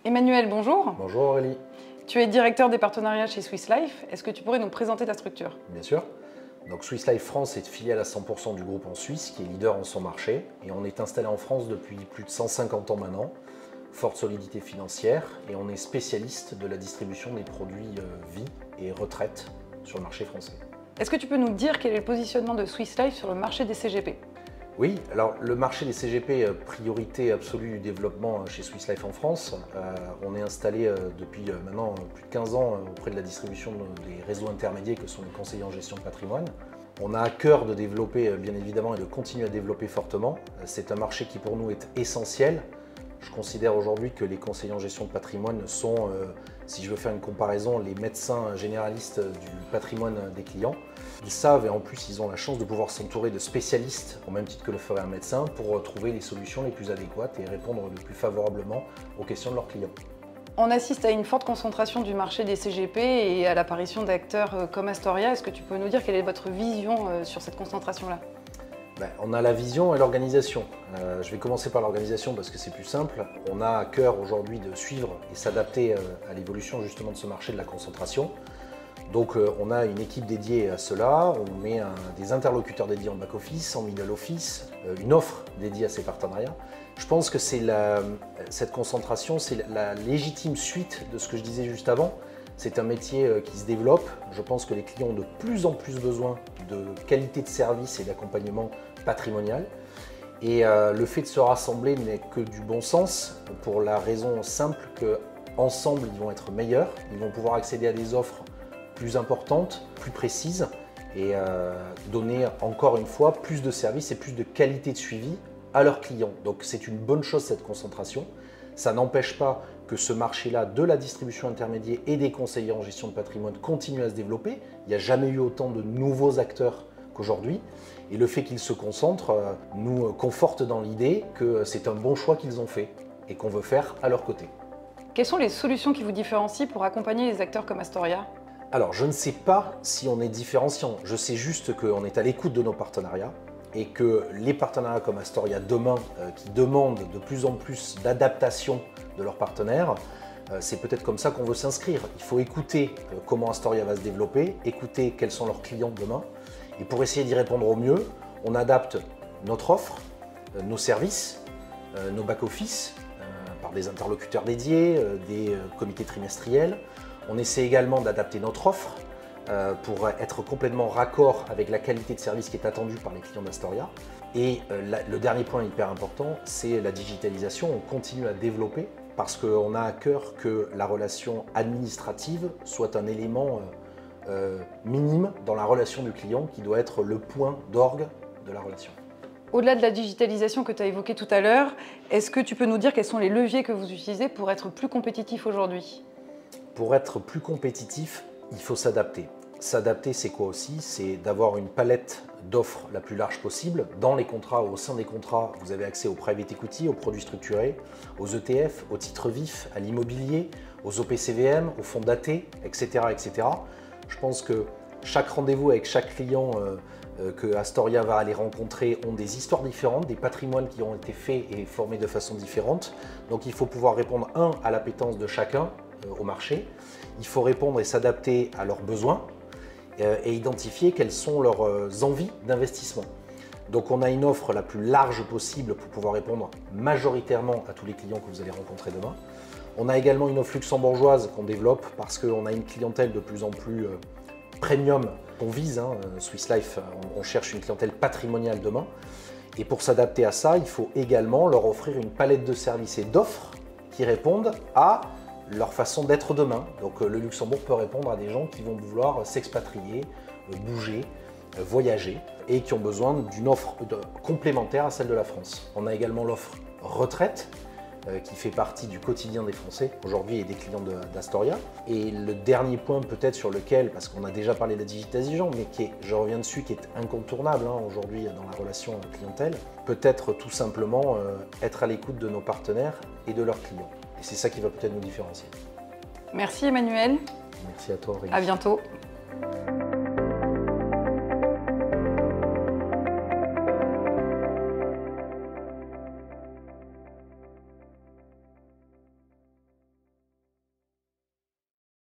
Emmanuel, bonjour. Bonjour Aurélie. Tu es directeur des partenariats chez Swiss Life. Est-ce que tu pourrais nous présenter ta structure? Bien sûr. Donc Swiss Life France est filiale à 100% du groupe en Suisse, qui est leader en son marché. Et on est installé en France depuis plus de 150 ans maintenant. Forte solidité financière. Et on est spécialiste de la distribution des produits vie et retraite sur le marché français. Est-ce que tu peux nous dire quel est le positionnement de Swiss Life sur le marché des CGP? Oui, alors le marché des CGP, priorité absolue du développement chez Swiss Life en France. On est installé depuis maintenant plus de 15 ans auprès de la distribution des réseaux intermédiaires que sont les conseillers en gestion de patrimoine. On a à cœur de développer bien évidemment et de continuer à développer fortement. C'est un marché qui pour nous est essentiel. Je considère aujourd'hui que les conseillers en gestion de patrimoine sont, si je veux faire une comparaison, les médecins généralistes du patrimoine des clients. Ils savent et en plus ils ont la chance de pouvoir s'entourer de spécialistes, au même titre que le ferait un médecin, pour trouver les solutions les plus adéquates et répondre le plus favorablement aux questions de leurs clients. On assiste à une forte concentration du marché des CGP et à l'apparition d'acteurs comme Astoria. Est-ce que tu peux nous dire quelle est votre vision sur cette concentration-là? On a la vision et l'organisation. Je vais commencer par l'organisation parce que c'est plus simple. On a à cœur aujourd'hui de suivre et s'adapter à l'évolution justement de ce marché de la concentration. Donc on a une équipe dédiée à cela, on met des interlocuteurs dédiés en back-office, en middle office, une offre dédiée à ces partenariats. Je pense que cette concentration, c'est la légitime suite de ce que je disais juste avant. C'est un métier qui se développe. Je pense que les clients ont de plus en plus besoin de qualité de service et d'accompagnement patrimonial. Et le fait de se rassembler n'est que du bon sens pour la raison simple qu'ensemble, ils vont être meilleurs. Ils vont pouvoir accéder à des offres plus importantes, plus précises et donner encore une fois plus de services et plus de qualité de suivi à leurs clients. Donc c'est une bonne chose cette concentration. Ça n'empêche pas que ce marché-là de la distribution intermédiaire et des conseillers en gestion de patrimoine continue à se développer. Il n'y a jamais eu autant de nouveaux acteurs qu'aujourd'hui. Et le fait qu'ils se concentrent nous conforte dans l'idée que c'est un bon choix qu'ils ont fait et qu'on veut faire à leur côté. Quelles sont les solutions qui vous différencient pour accompagner les acteurs comme Astoria? Alors, je ne sais pas si on est différenciant. Je sais juste qu'on est à l'écoute de nos partenariats et que les partenariats comme Astoria demain, qui demandent de plus en plus d'adaptation de leurs partenaires, c'est peut-être comme ça qu'on veut s'inscrire. Il faut écouter comment Astoria va se développer, écouter quels sont leurs clients demain. Et pour essayer d'y répondre au mieux, on adapte notre offre, nos services, nos back-office, par des interlocuteurs dédiés, des comités trimestriels. On essaie également d'adapter notre offre pour être complètement raccord avec la qualité de service qui est attendue par les clients d'Astoria. Et le dernier point hyper important, c'est la digitalisation. On continue à développer parce qu'on a à cœur que la relation administrative soit un élément minime dans la relation du client qui doit être le point d'orgue de la relation. Au-delà de la digitalisation que tu as évoquée tout à l'heure, est-ce que tu peux nous dire quels sont les leviers que vous utilisez pour être plus compétitif aujourd'hui? Pour être plus compétitif, il faut s'adapter. S'adapter, c'est quoi aussi? C'est d'avoir une palette d'offres la plus large possible. Dans les contrats, au sein des contrats, vous avez accès au private equity, aux produits structurés, aux ETF, aux titres vifs, à l'immobilier, aux OPCVM, aux fonds datés, etc., etc. Je pense que chaque rendez-vous avec chaque client que Astoria va aller rencontrer ont des histoires différentes, des patrimoines qui ont été faits et formés de façon différente. Donc il faut pouvoir répondre, à l'appétence de chacun au marché. Il faut répondre et s'adapter à leurs besoins et identifier quelles sont leurs envies d'investissement. Donc on a une offre la plus large possible pour pouvoir répondre majoritairement à tous les clients que vous allez rencontrer demain. On a également une offre luxembourgeoise qu'on développe parce qu'on a une clientèle de plus en plus premium qu'on vise. Swiss Life, on cherche une clientèle patrimoniale demain. Et pour s'adapter à ça, il faut également leur offrir une palette de services et d'offres qui répondent à leur façon d'être demain. Donc le Luxembourg peut répondre à des gens qui vont vouloir s'expatrier, bouger, voyager et qui ont besoin d'une offre complémentaire à celle de la France. On a également l'offre retraite qui fait partie du quotidien des Français aujourd'hui et des clients d'Astoria. Et le dernier point peut-être sur lequel, parce qu'on a déjà parlé de la digitalisation, mais je reviens dessus, qui est incontournable aujourd'hui dans la relation clientèle, peut-être tout simplement être à l'écoute de nos partenaires et de leurs clients. Et c'est ça qui va peut-être nous différencier. Merci Emmanuel. Merci à toi Aurélie. À bientôt.